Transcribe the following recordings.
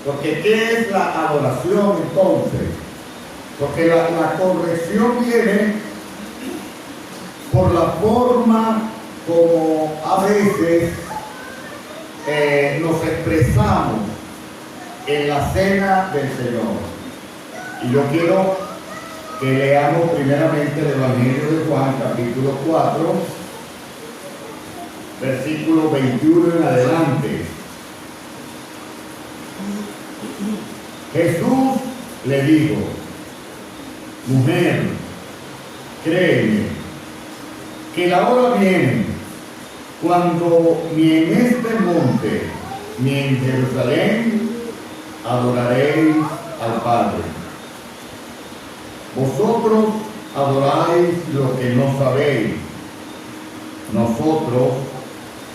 Porque ¿qué es la adoración entonces? Porque la corrección viene por la forma como a veces nos expresamos en la cena del Señor. Y yo quiero que leamos primeramente el Evangelio de Juan, capítulo 4, versículo 21 en adelante. Jesús le dijo: mujer, créeme que la hora viene cuando ni en este monte ni en Jerusalén adoraréis al Padre. Vosotros adoráis lo que no sabéis. Nosotros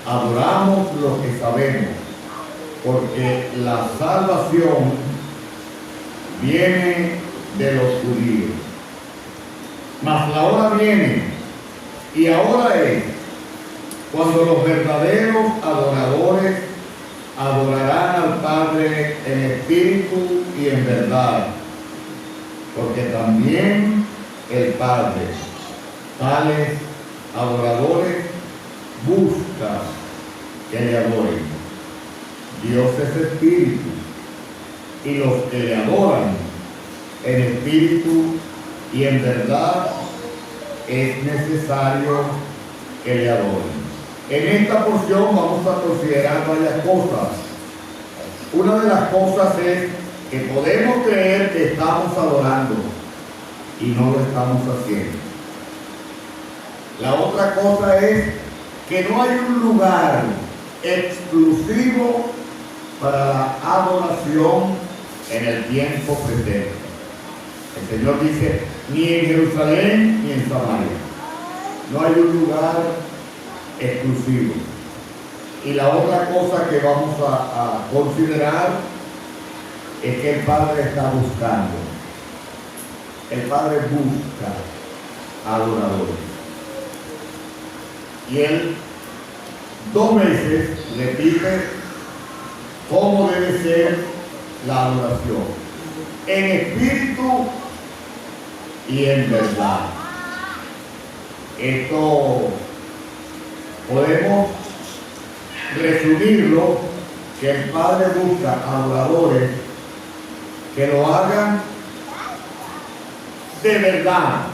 adoramos lo que sabemos, porque la salvación viene de los judíos. Mas la hora viene, y ahora es, cuando los verdaderos adoradores adorarán al Padre en espíritu y en verdad, porque también el Padre tales adoradores busca que le adoren. Dios es espíritu, y los que le adoran en espíritu y en verdad es necesario que le adoren. En esta porción vamos a considerar varias cosas. Una de las cosas es que podemos creer que estamos adorando y no lo estamos haciendo. La otra cosa es que no hay un lugar exclusivo para la adoración en el tiempo presente. El Señor dice: ni en Jerusalén ni en Samaria. No hay un lugar exclusivo. Y la otra cosa que vamos a considerar es que el Padre está buscando. El Padre busca adoradores. Y Él 2 veces repite cómo debe ser la adoración: en espíritu y en verdad. Esto podemos resumirlo que el Padre busca adoradores que lo hagan de verdad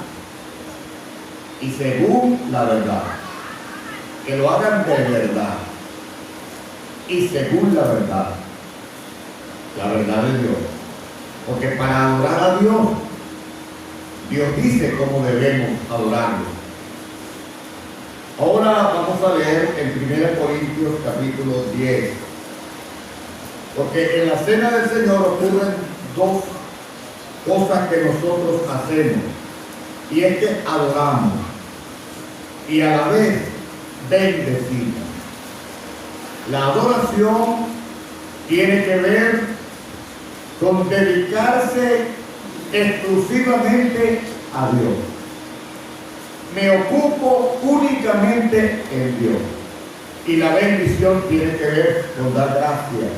y según la verdad. Que lo hagan de verdad y según la verdad. La verdad de Dios. Porque para adorar a Dios, Dios dice cómo debemos adorarlo. Ahora vamos a leer en 1 Corintios capítulo 10. Porque en la cena del Señor ocurren 2 cosas que nosotros hacemos. Y es que adoramos y a la vez bendecimos. La adoración tiene que ver con dedicarse exclusivamente a Dios. Me ocupo únicamente en Dios. Y la bendición tiene que ver con dar gracias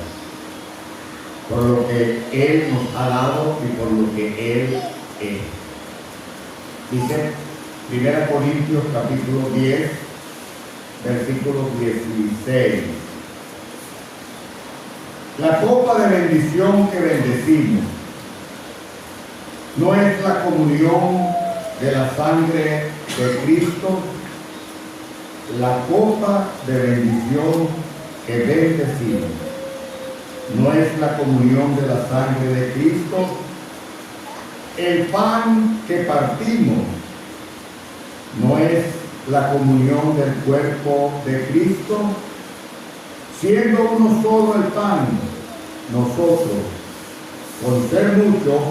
por lo que Él nos ha dado y por lo que Él es. Dice 1 Corintios capítulo 10, versículo 16. La copa de bendición que bendecimos no es la comunión de la sangre de Cristo. La copa de bendición que bendecimos no es la comunión de la sangre de Cristo. El pan que partimos no es la comunión del cuerpo de Cristo. Siendo uno solo el pan, nosotros, con ser muchos,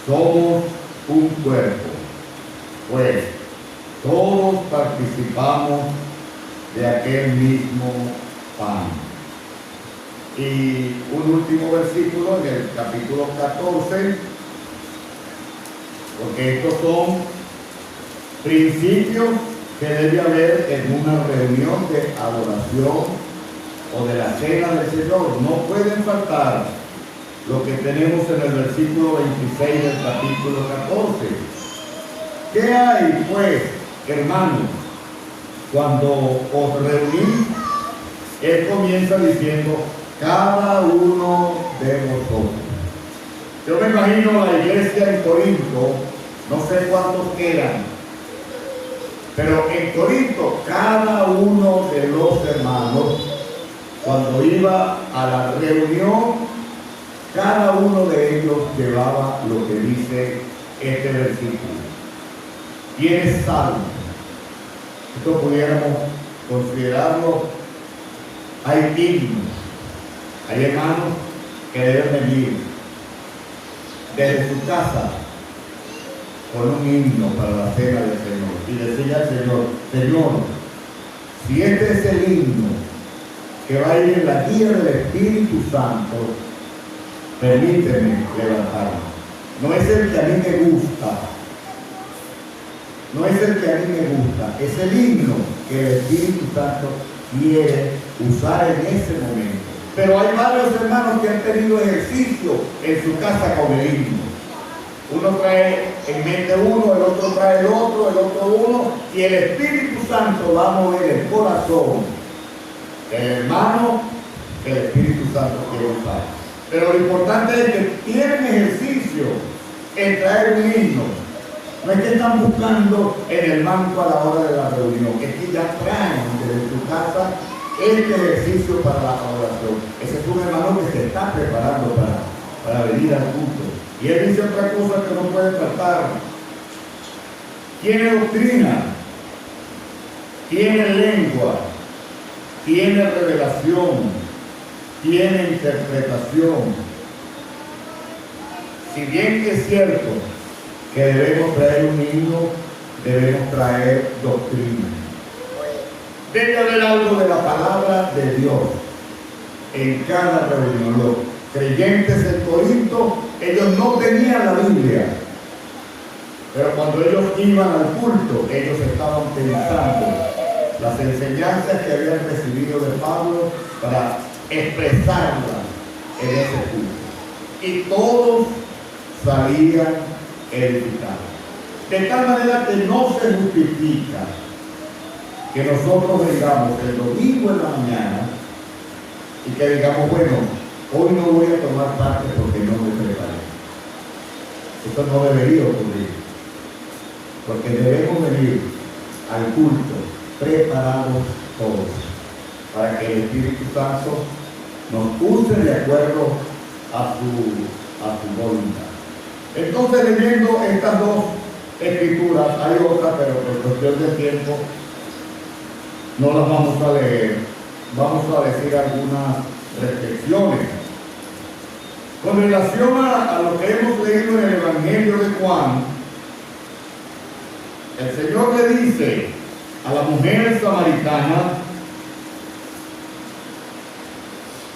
somos un cuerpo, pues todos participamos de aquel mismo pan. Y un último versículo en el capítulo 14, porque estos son principios que debe haber en una reunión de adoración o de la cena del Señor. No pueden faltar lo que tenemos en el versículo 26 del capítulo 14. ¿Qué hay, pues, hermanos, cuando os reunís? Él comienza diciendo, cada uno de vosotros. Yo me imagino la iglesia en Corinto, no sé cuántos eran, pero en Corinto cada uno de los hermanos, cuando iba a la reunión, cada uno de ellos llevaba lo que dice este versículo. ¿Quiénes salvo? Esto pudiéramos considerarlo. Hay himnos, hay hermanos que deben venir desde su casa con un himno para la cena del Señor y decirle al Señor, Señor, si este es el himno que va a ir en la guía del Espíritu Santo, permíteme levantarme. No es el que a mí me gusta, no es el que a mí me gusta, es el himno que el Espíritu Santo quiere usar en ese momento. Pero hay varios hermanos que han tenido ejercicio en su casa con el himno. Uno trae en mente uno, el otro trae el otro uno, y el Espíritu Santo va a mover el corazón del hermano que el Espíritu Santo quiere usar. Pero lo importante es que tienen ejercicio en traer un himno. No es que están buscando en el banco a la hora de la reunión, es que ya traen desde su casa este ejercicio para la adoración. Ese es un hermano que se está preparando para venir al culto. Y él dice otra cosa que no puede faltar. Tiene doctrina, tiene lengua, tiene revelación, tiene interpretación. Si bien es cierto que debemos traer un himno, debemos traer doctrina. Debe haber algo de la palabra de Dios en cada reunión. Los creyentes en Corinto, ellos no tenían la Biblia, pero cuando ellos iban al culto, ellos estaban pensando las enseñanzas que habían recibido de Pablo para expresarlas en ese culto. Y todos salían edificados. De tal manera que no se justifica que nosotros vengamos el domingo en la mañana y que digamos, bueno, hoy no voy a tomar parte porque no me preparé. Esto no debería ocurrir, porque debemos venir al culto preparados todos para que el Espíritu Santo nos use de acuerdo a su voluntad. Entonces, leyendo estas dos escrituras, hay otras, pero por cuestión de tiempo no las vamos a leer. Vamos a decir algunas reflexiones. Con relación a lo que hemos leído en el Evangelio de Juan, el Señor le dice a la mujer samaritana,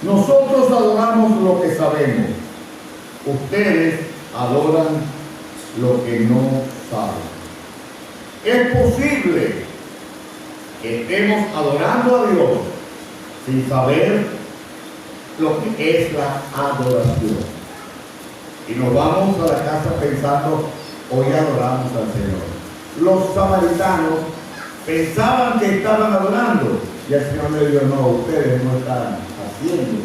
nosotros adoramos lo que sabemos, ustedes adoran lo que no saben. Es posible que estemos adorando a Dios sin saber lo que es la adoración. Y nos vamos a la casa pensando, hoy adoramos al Señor. Los samaritanos pensaban que estaban adorando, y el Señor le dijo, no, ustedes no están haciendo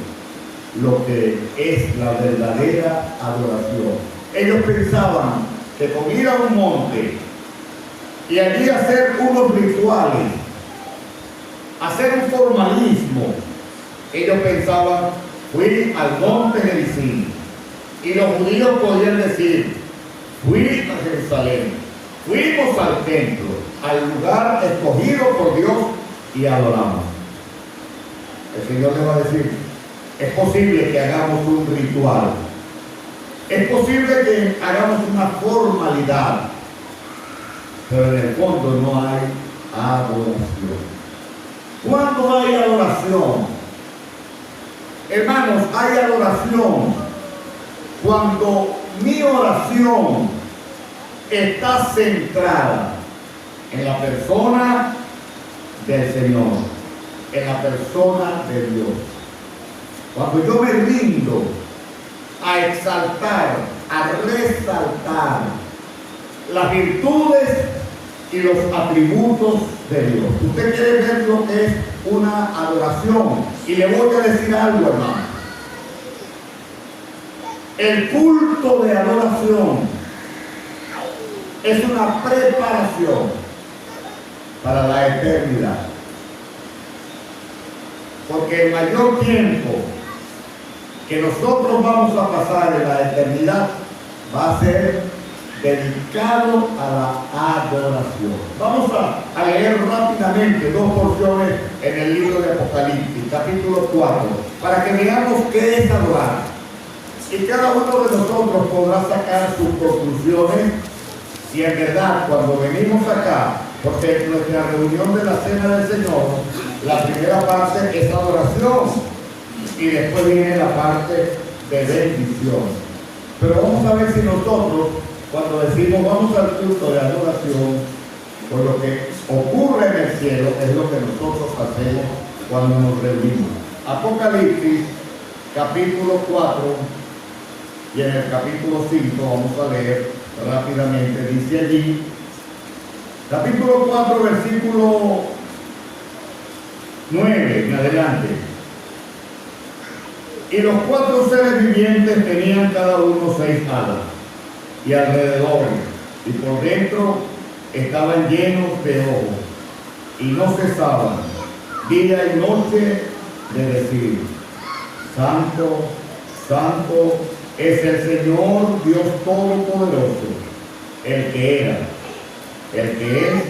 lo que es la verdadera adoración. Ellos pensaban que con ir a un monte y allí hacer unos rituales, hacer un formalismo, ellos pensaban, fui al monte Gerizim, y los judíos podían decir, fui a Jerusalén, fuimos al templo, al lugar escogido por Dios y adoramos. El Señor le va a decir, es posible que hagamos un ritual, es posible que hagamos una formalidad, pero en el fondo no hay adoración. ¿Cuándo hay adoración? Hermanos, hay adoración cuando mi oración está centrada en la persona del Señor, en la persona de Dios. Cuando yo me rindo a exaltar, a resaltar las virtudes y los atributos de Dios. Usted quiere ver lo que es una adoración. Y le voy a decir algo, hermano. El culto de adoración es una preparación para la eternidad. Porque el mayor tiempo que nosotros vamos a pasar en la eternidad va a ser dedicado a la adoración. Vamos a leer rápidamente dos porciones en el libro de Apocalipsis, capítulo 4, para que veamos qué es adorar. Y cada uno de nosotros podrá sacar sus conclusiones si en verdad cuando venimos acá, porque en nuestra reunión de la Cena del Señor, la primera parte es adoración y después viene la parte de bendición. Pero vamos a ver si nosotros, cuando decimos vamos al culto de adoración, por lo que ocurre en el cielo es lo que nosotros hacemos cuando nos reunimos. Apocalipsis, capítulo 4, y en el capítulo 5 vamos a leer rápidamente, dice allí, capítulo 4, versículo 9 en adelante. Y los cuatro seres vivientes tenían cada uno 6 alas, y alrededor, y por dentro estaban llenos de ojos, y no cesaban día y noche de decir: Santo, Santo es el Señor Dios Todopoderoso, el que era, el que es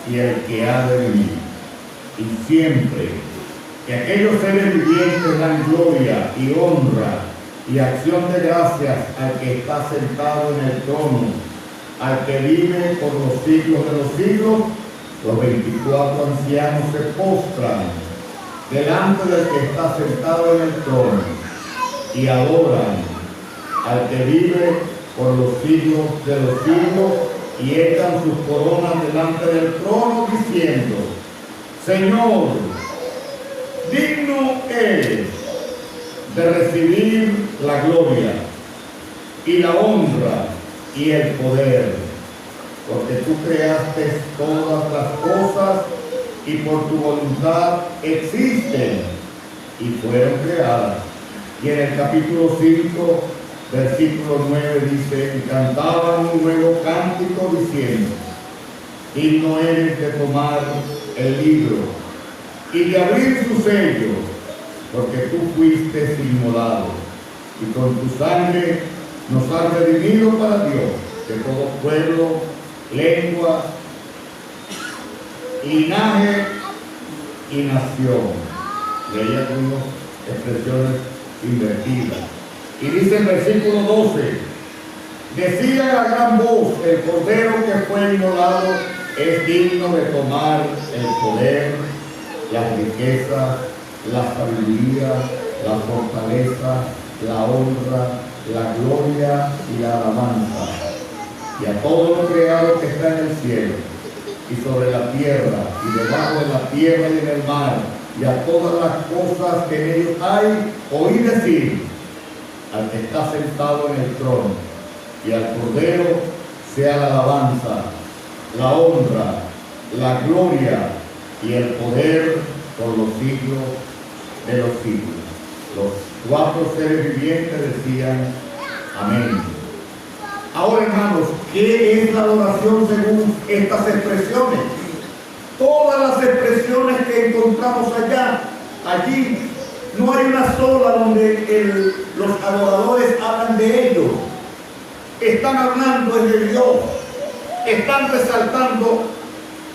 y el que ha de venir. Y siempre que aquellos seres vivientes dan gloria y honra y acción de gracias al que está sentado en el trono, al que vive por los siglos de los siglos, los 24 ancianos se postran delante del que está sentado en el trono y adoran al que vive por los siglos de los siglos, y echan sus coronas delante del trono diciendo: Señor, digno eres de recibir la gloria y la honra y el poder, porque tú creaste todas las cosas y por tu voluntad existen y fueron creadas. Y en el capítulo 5, versículo 9 dice: y cantaban un nuevo cántico diciendo: digno eres de tomar el libro y de abrir su sello, porque tú fuiste inmolado, y con tu sangre nos has redimido para Dios de todo pueblo, lengua, linaje y nación. Y hay algunas expresiones invertidas. Y dice el versículo 12: decía a gran voz: el cordero que fue inmolado es digno de tomar el poder, las riquezas, la sabiduría, la fortaleza, la honra, la gloria y la alabanza. Y a todo lo creado que está en el cielo y sobre la tierra y debajo de la tierra y en el mar, y a todas las cosas que en ellos hay, oí decir al que está sentado en el trono y al Cordero sea la alabanza, la honra, la gloria y el poder por los siglos de los siglos. Los cuatro seres vivientes decían: amén. Ahora, hermanos, ¿qué es la adoración según estas expresiones? Todas las expresiones que encontramos allí, no hay una sola donde los adoradores hablan de ellos. Están hablando de Dios, están resaltando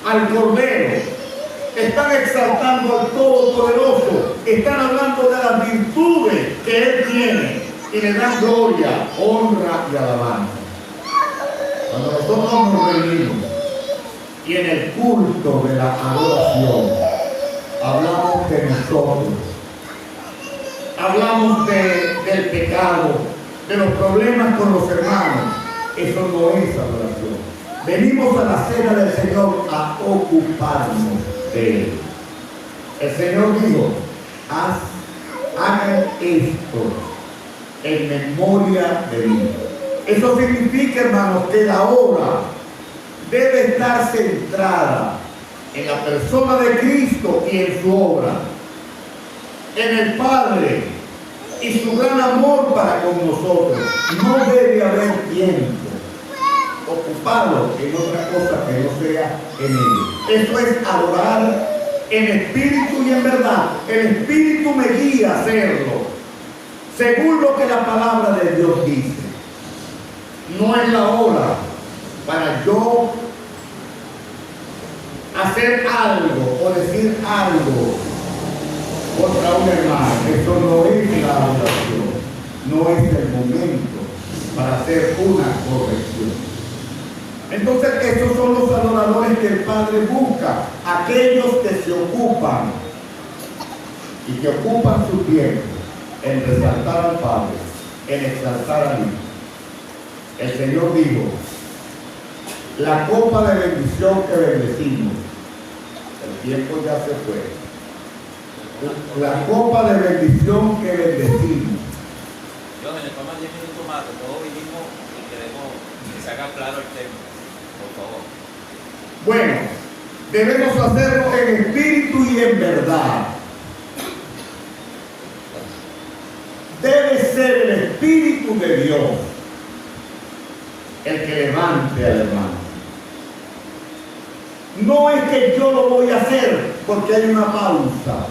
al Cordero, están exaltando al Todopoderoso, están hablando de las virtudes que Él tiene y le dan gloria, honra y alabanza. Cuando nosotros nos reunimos y en el culto de la adoración hablamos de nosotros, hablamos del pecado, de los problemas con los hermanos, eso no es adoración. Venimos a la cena del Señor a ocuparnos de Él. El Señor dijo: hagan esto en memoria de mí. Eso significa, hermanos, que la obra debe estar centrada en la persona de Cristo y en su obra, en el Padre y su gran amor para con nosotros. No debe haber tiempo ocupado en otra cosa que no sea en ello. Eso es adorar en espíritu y en verdad. El espíritu me guía a hacerlo según lo que la palabra de Dios dice. No es la hora para yo hacer algo o decir algo contra un hermano. Eso no es la adoración. No es el momento para hacer una corrección. Entonces, estos son los adoradores que el Padre busca, aquellos que se ocupan y que ocupan su tiempo en resaltar al Padre, en exaltar al Hijo. El Señor dijo: la copa de bendición que bendecimos, el tiempo ya se fue, la copa de bendición que bendecimos. Yo me le tomo 10 minutos más, todos vinimos y queremos que se haga claro el tema. Por favor. Bueno, debemos hacerlo en espíritu y en verdad. Debe ser el Espíritu de Dios el que levante al hermano. No es que yo lo voy a hacer porque hay una pausa.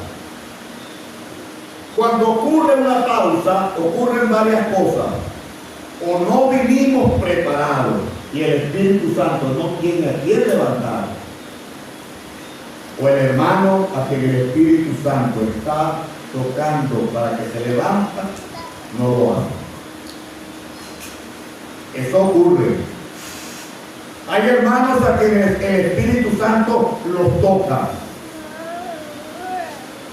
Cuando ocurre una pausa, ocurren varias cosas. O no vinimos preparados y el Espíritu Santo no tiene a quién levantar, o el hermano a quien el Espíritu Santo está tocando para que se levanta, no lo hace. Eso ocurre. Hay hermanos a quienes el Espíritu Santo los toca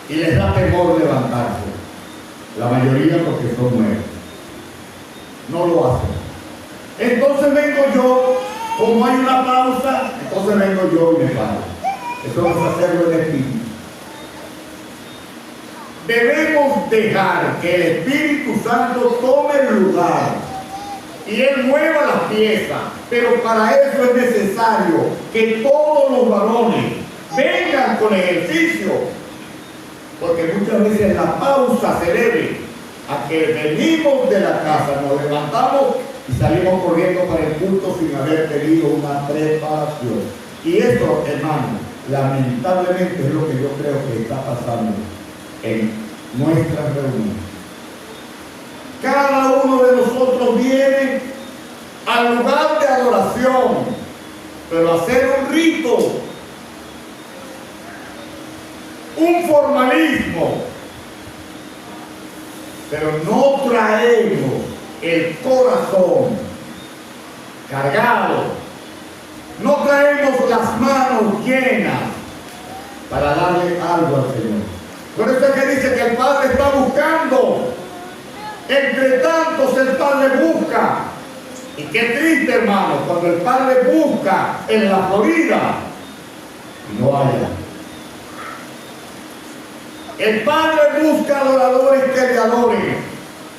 y les da temor levantarse. La mayoría porque son nuevos. No lo hacen. Entonces vengo yo, como hay una pausa, entonces vengo yo y me paro. Eso no es hacerlo en espíritu. Debemos dejar que el Espíritu Santo tome el lugar y Él mueva las piezas, pero para eso es necesario que todos los varones vengan con ejercicio, porque muchas veces la pausa se debe a que venimos de la casa, nos levantamos y salimos corriendo para el culto sin haber tenido una preparación. Y esto, hermano, lamentablemente es lo que yo creo que está pasando en nuestras reuniones. Cada uno de nosotros viene al lugar de adoración, pero a hacer un rito, un formalismo, pero no traemos el corazón cargado, no traemos las manos llenas para darle algo al Señor. Por eso es que dice que el Padre está buscando. Entre tantos el Padre busca. Y qué triste, hermano, cuando el Padre busca en la Florida y no haya. El Padre busca adoradores que le adoren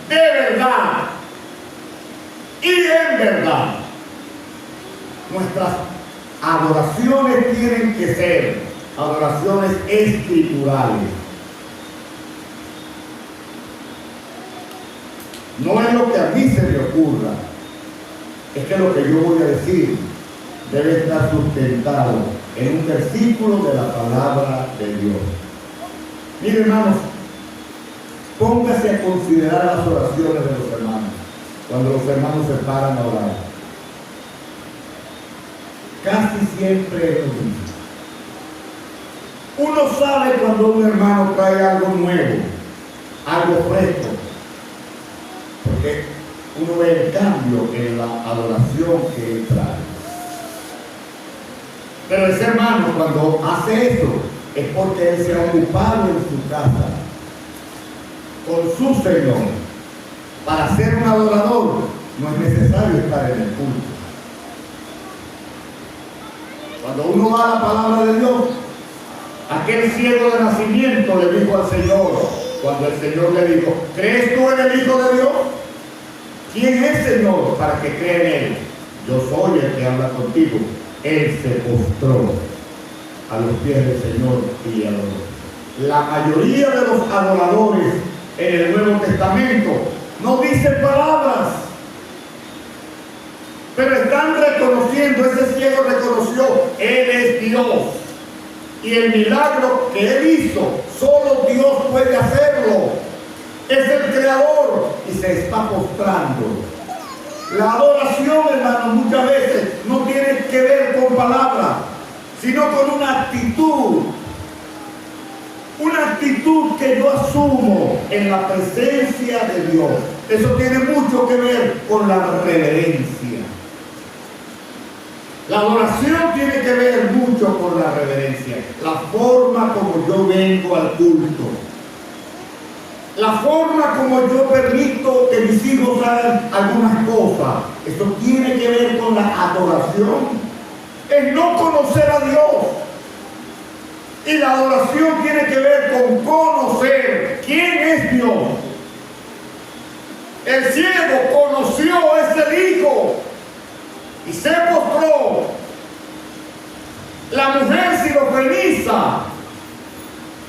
de verdad y en verdad. Nuestras adoraciones tienen que ser adoraciones escriturales. No es lo que a mí se me ocurra, es que lo que yo voy a decir debe estar sustentado en un versículo de la palabra de Dios. Miren, hermanos, póngase a considerar las oraciones de los hermanos cuando los hermanos se paran a orar. Casi siempre es lo mismo. Uno sabe cuando un hermano trae algo nuevo, algo fresco, porque uno ve el cambio en la adoración que él trae. Pero ese hermano, cuando hace eso, es porque él se ha ocupado en su casa con su Señor. Para ser un adorador no es necesario estar en el culto. Cuando uno va a la palabra de Dios, aquel ciego de nacimiento le dijo al Señor, cuando el Señor le dijo: ¿crees tú en el Hijo de Dios? ¿Quién es el Señor para que crea en Él? Yo soy el que habla contigo. Él se postró a los pies del Señor y le adoró. La mayoría de los adoradores en el Nuevo Testamento no dicen palabras, pero están reconociendo, ese ciego reconoció, Él es Dios. Y el milagro que Él hizo, solo Dios puede hacerlo. Es el Creador y se está postrando. La adoración, hermano, muchas veces no tiene que ver con palabras, sino con una actitud. Una actitud que yo asumo en la presencia de Dios. Eso tiene mucho que ver con la reverencia. La adoración tiene que ver mucho con la reverencia. La forma como yo vengo al culto. La forma como yo permito que mis hijos hagan algunas cosas. Eso tiene que ver con la adoración. Es no conocer a Dios. Y la adoración tiene que ver con conocer quién es Dios. El ciego conoció a ese hijo y se postró. La mujer sirofeniza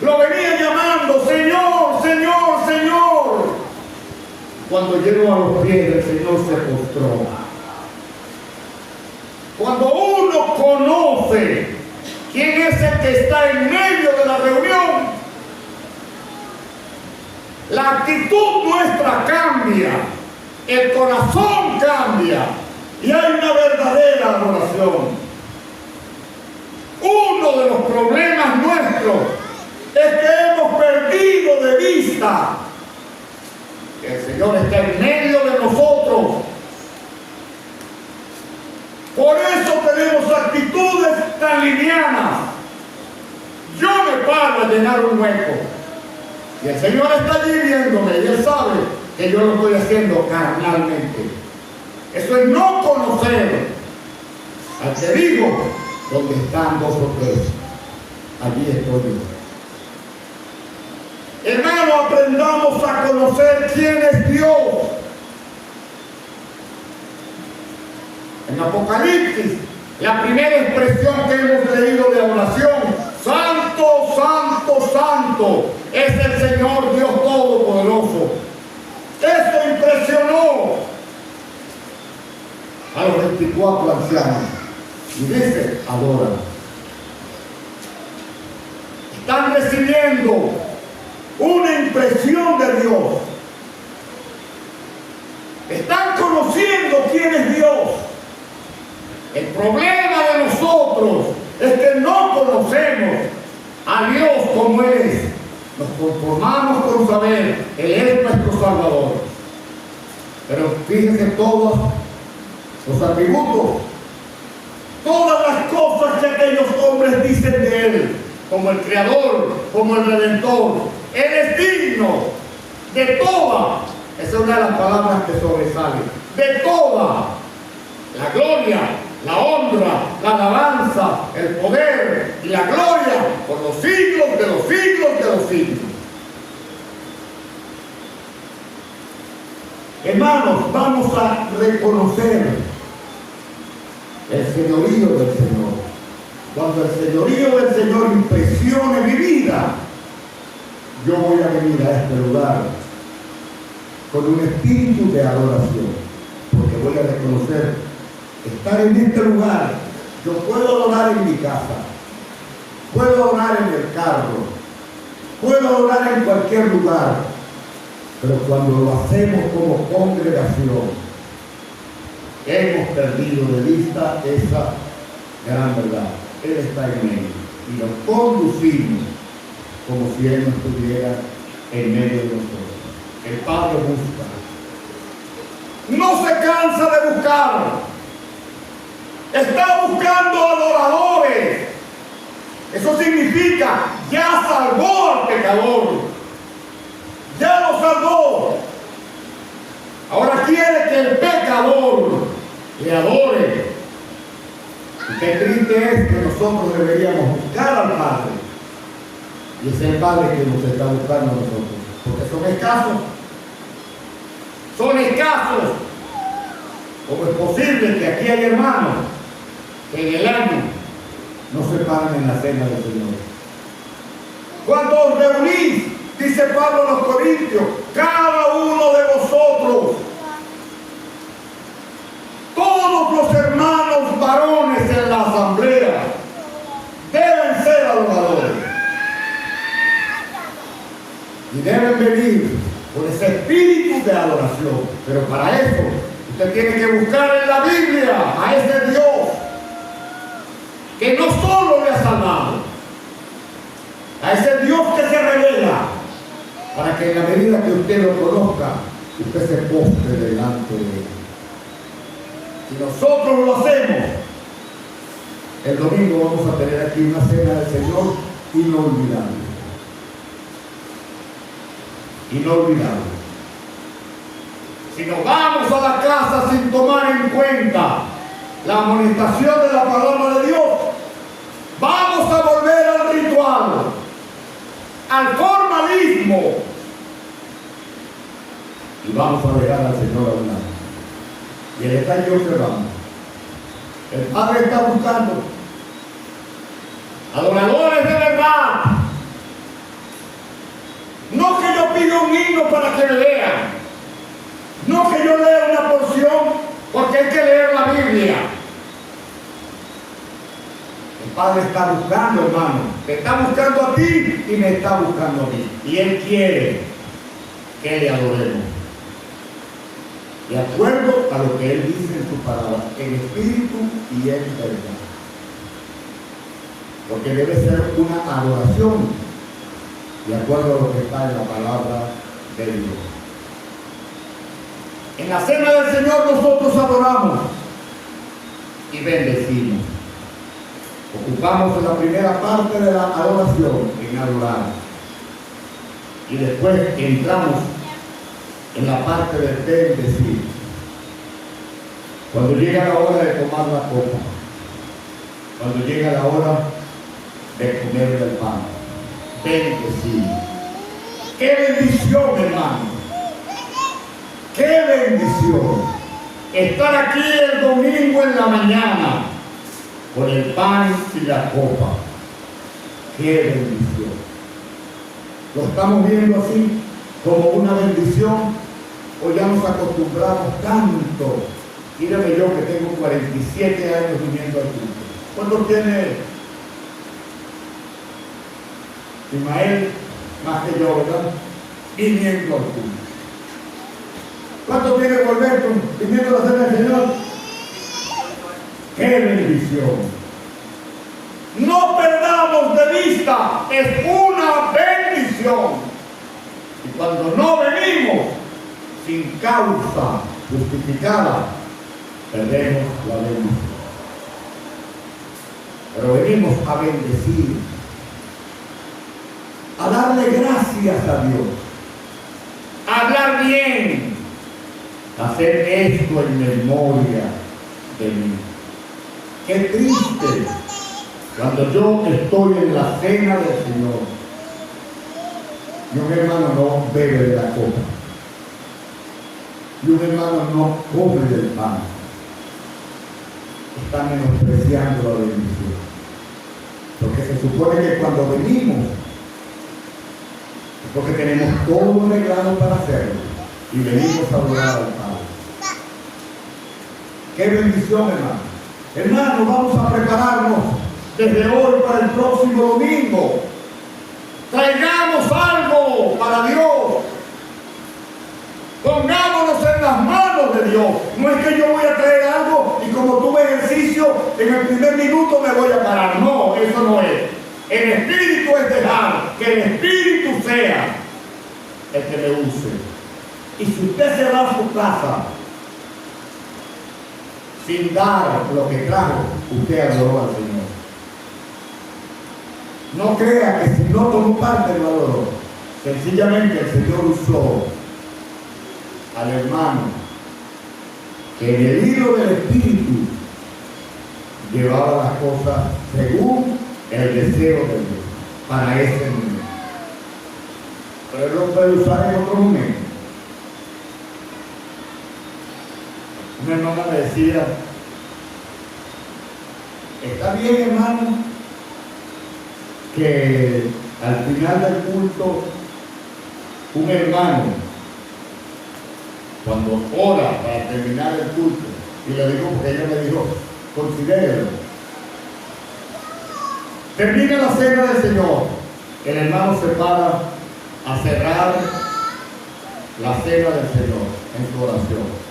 lo venía llamando, Señor, Señor, Señor. Cuando llegó a los pies del Señor se postró. Cuando uno conoce quién es el que está en medio de la reunión, la actitud nuestra cambia, el corazón cambia y hay una verdadera adoración. Uno de los problemas nuestros es que hemos perdido de vista que el Señor está en medio de nosotros. Por eso tenemos actitudes tan livianas. Yo me paro a llenar un hueco y el Señor está allí viéndome y Él sabe que yo lo estoy haciendo carnalmente. Eso es no conocer al que digo, donde están dos o tres, allí estoy yo. Hermano, aprendamos a conocer quién es Dios. En Apocalipsis, la primera expresión que hemos leído de oración, Santo, Santo, Santo, es el Señor Dios Todopoderoso. Eso impresionó a los 24 ancianos. Y dice, adoran. Están recibiendo una impresión de Dios. Están conociendo quién es Dios. El problema de nosotros es que no conocemos a Dios como Él es. Nos conformamos con saber, Él es nuestro Salvador. Pero fíjense todos los atributos, todas las cosas que aquellos hombres dicen de Él, como el Creador, como el Redentor. Él es digno de toda, esa es una de las palabras que sobresale, de toda la gloria, la honra, la alabanza, el poder y la gloria por los siglos de los siglos de los siglos. Hermanos, vamos a reconocer el señorío del Señor. Cuando el señorío del Señor impresione mi vida, yo voy a venir a este lugar con un espíritu de adoración, porque voy a reconocer estar en este lugar. Yo puedo adorar en mi casa, puedo adorar en el carro, puedo adorar en cualquier lugar, pero cuando lo hacemos como congregación, hemos perdido de vista esa gran verdad. Él está en medio y lo conducimos como si Él no estuviera en medio de nosotros. El Padre busca, no se cansa de buscar, está buscando adoradores. Eso significa, ya salvó al pecador, ya lo salvó. Ahora quiere que el pecador le adore. Y qué triste es que nosotros deberíamos buscar al Padre, y es el Padre que nos está buscando a nosotros, porque son escasos ¿Cómo es posible que aquí hay hermanos que en el año no se paran en la cena del Señor? Cuando os reunís, dice Pablo a los Corintios, cada uno de vosotros, todos los hermanos varones en la asamblea, deben ser adoradores. Y deben venir con ese espíritu de adoración. Pero para eso, usted tiene que buscar en la Biblia a ese Dios que no solo le ha salvado, a ese Dios que se revela, para que en la medida que usted lo conozca, usted se postre delante de él. Si nosotros lo hacemos, el domingo vamos a tener aquí una cena del Señor inolvidable. Inolvidable. Si nos vamos a la casa sin tomar en cuenta la amonestación de la palabra de Dios, vamos a volver al ritual, al formalismo, y vamos a dejar al Señor a un lado. Y Él está aquí observando. El Padre está buscando adoradores de verdad. No que yo pida un himno para que me lean. No que yo lea una porción porque hay que leer la Biblia. El Padre está buscando, hermano. Te está buscando a ti y me está buscando a mí. Y Él quiere que le adoremos. De acuerdo a lo que Él dice en su palabra, en espíritu y en verdad. Porque debe ser una adoración de acuerdo a lo que está en la palabra de Dios. En la cena del Señor nosotros adoramos y bendecimos. Ocupamos la primera parte de la adoración en adorar. Y después entramos en la parte de bendecir. Cuando llega la hora de tomar la copa, cuando llega la hora de comer del pan, bendecir. ¡Qué bendición, hermano! ¡Qué bendición! Estar aquí el domingo en la mañana con el pan y la copa. ¡Qué bendición! Lo estamos viendo así como una bendición, o ya nos acostumbramos tanto. Mírame yo que tengo 47 años viniendo al culto. ¿Cuántos tiene él? Ismael, más que yo, ¿verdad? Viniendo al culto. ¿Cuánto tiene Roberto viniendo a la cena del Señor? ¡Qué bendición! No perdamos de vista, es una bendición. Y cuando no venimos sin causa justificada, perdemos la bendición. Pero venimos a bendecir, a darle gracias a Dios, a hablar bien, a hacer esto en memoria de mí. Qué triste cuando yo estoy en la cena del Señor y un hermano no bebe de la copa y un hermano no come del pan. Está menospreciando la bendición. Porque se supone que cuando venimos es porque tenemos todo un regalo para hacerlo y venimos a adorar al Padre. ¡Qué bendición, hermano! Hermano, vamos a prepararnos desde hoy para el próximo domingo. Traigamos algo para Dios. Pongámonos en las manos de Dios. No es que yo voy a traer algo y como tuve ejercicio, en el primer minuto me voy a parar. No, eso no es. El Espíritu es dejar que el Espíritu sea el que me use. Y si usted se va a su casa sin dar lo que trajo, usted adoró al Señor. No crea que si no tomó parte lo adoró. Sencillamente el Señor usó al hermano que en el hilo del Espíritu llevaba las cosas según el deseo de Dios para ese momento. Pero él lo puede usar en otro momento. Una hermana me decía, está bien, hermano, que al final del culto un hermano, cuando ora para terminar el culto, y le digo porque ella me dijo, considérelo, termina la cena del Señor, el hermano se para a cerrar la cena del Señor en su oración.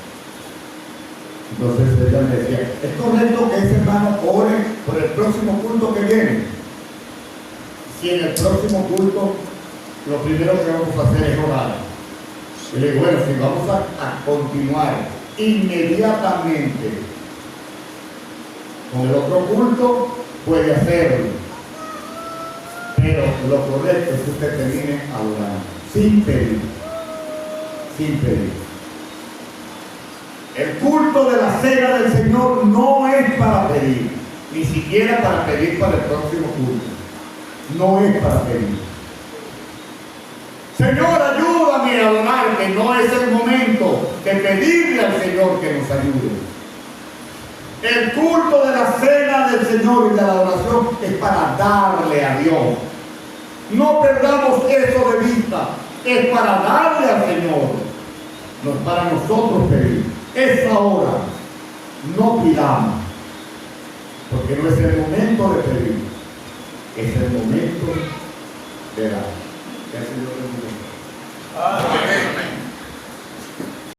Entonces ella me decía, ¿es correcto que ese hermano ore por el próximo culto que viene? Si en el próximo culto lo primero que vamos a hacer es orar. Y le digo, bueno, si vamos a continuar inmediatamente con el otro culto, puede hacerlo. Pero lo correcto es que usted termine adorando, sin pedir. Sin pedir. El culto de la cena del Señor no es para pedir, ni siquiera para pedir para el próximo culto. No es para pedir. Señor, ayúdame a adorar, que no es el momento de pedirle al Señor que nos ayude. El culto de la cena del Señor y de la adoración es para darle a Dios. No perdamos eso de vista. Es para darle al Señor, no es para nosotros pedir. Esa hora no pidamos, porque no es el momento de pedir, es el momento de dar. Que el Señor le bendiga. Amén.